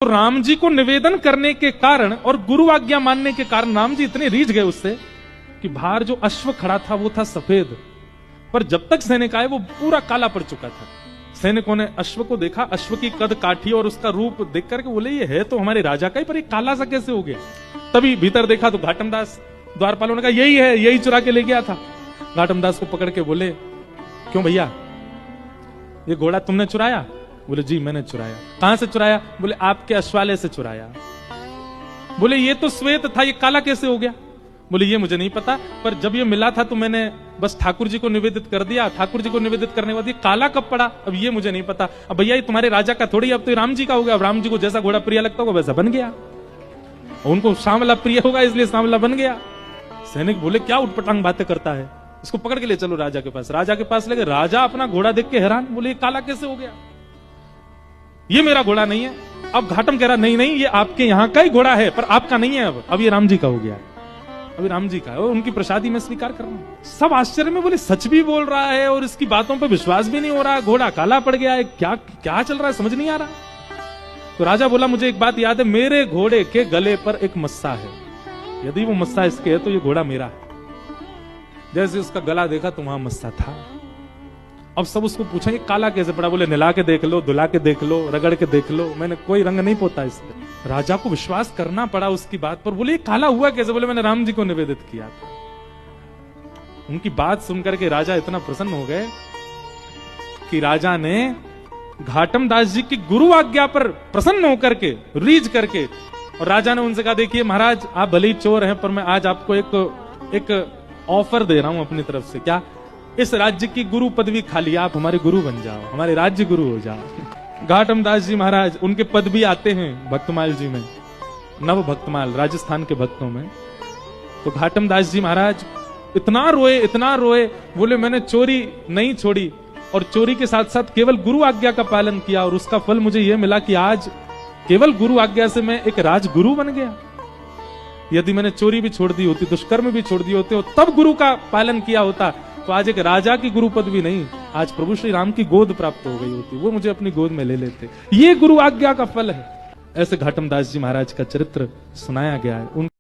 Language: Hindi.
तो राम जी को निवेदन करने के कारण और गुरु आज्ञा मानने के कारण राम जी इतने रीझ गए उससे कि बाहर जो अश्व खड़ा था वो था सफेद, पर जब तक सैनिक आए वो पूरा काला पड़ चुका था। सैनिकों ने अश्व को देखा, अश्व की कद काठी और उसका रूप देख करके बोले ये है तो हमारे राजा का ही, पर ये काला सा कैसे हो गया। तभी भीतर देखा तो घाटम दास द्वारपालों ने कहा यही है, यही चुरा के ले गया था। घाटम दास को पकड़ के बोले क्यों भैया ये घोड़ा तुमने चुराया? बोले जी मैंने चुराया। कहां से चुराया? बोले आपके अश्वालय से चुराया। बोले ये तो श्वेत था, ये काला कैसे हो गया? बोले ये मुझे नहीं पता, पर जब ये मिला था तो मैंने बस ठाकुर जी को निवेदित कर दिया। ठाकुर जी को निवेदित करने के बाद ये काला कब पड़ा अब ये मुझे नहीं पता। अब भैया ये तुम्हारे राजा का थोड़ी, अब तो राम जी का हो गया। अब राम जी को जैसा घोड़ा प्रिय लगता होगा वैसा बन गया, उनको सांवला प्रिय होगा इसलिए सांवला बन गया। सैनिक बोले क्या उटपटांग बातें करता है, इसको पकड़ के ले चलो राजा के पास। राजा के पास लगे, राजा अपना घोड़ा देख के हैरान, बोले ये काला कैसे हो गया, ये मेरा घोड़ा नहीं है। अब घाटम कह रहा नहीं नहीं ये आपके यहाँ का ही घोड़ा है पर आपका नहीं है, अब ये राम जी का हो गया, अभी राम जी का है और उनकी प्रसादी में स्वीकार कर रहा हूं। सब आश्चर्य में बोले सच भी बोल रहा है और इसकी बातों पर विश्वास भी नहीं हो रहा, घोड़ा काला पड़ गया है, क्या क्या चल रहा है समझ नहीं आ रहा। तो राजा बोला मुझे एक बात याद है, मेरे घोड़े के गले पर एक मस्सा है, यदि वो मस्सा इसके है तो ये घोड़ा मेरा है। जैसे उसका गला देखा तो वहां मस्सा था। अब सब उसको पूछा ये काला कैसे पड़ा? बोले नला के देख लो, धुला के देख लो, रगड़ के देख लो, मैंने कोई रंग नहीं पोता इस पे। राजा को विश्वास करना पड़ा उसकी बात पर। बोले ये काला हुआ कैसे? बोले मैंने राम जी को निवेदित किया था। उनकी बात सुनकर के राजा इतना प्रसन्न हो गए कि राजा ने घाटम दास जी की गुरु आज्ञा पर प्रसन्न होकर के रीझ करके, और राजा ने उनसे कहा देखिए महाराज आप भले ही चोर हैं पर मैं आज आपको एक ऑफर दे रहा हूं अपनी तरफ से। क्या? इस राज्य की गुरु पदवी खाली, आप हमारे गुरु बन जाओ, हमारे राज्य गुरु हो जाओ। घाटम दास जी महाराज उनके पद भी आते हैं भक्तमाल जी में, नव भक्तमाल राजस्थान के भक्तों में। तो घाटम दास जी महाराज इतना रोए, बोले मैंने चोरी नहीं छोड़ी और चोरी के साथ साथ केवल गुरु आज्ञा का पालन किया और उसका फल मुझे यह मिला कि आज केवल गुरु आज्ञा से मैं एक राजगुरु बन गया। यदि मैंने चोरी भी छोड़ दी होती, दुष्कर्म भी छोड़ दिए होते और तब गुरु का पालन किया होता तो आज एक राजा की गुरु पदवी नहीं, आज प्रभु श्री राम की गोद प्राप्त हो गई होती, वो मुझे अपनी गोद में ले लेते। ये गुरु आज्ञा का फल है। ऐसे घाटम दास जी महाराज का चरित्र सुनाया गया है।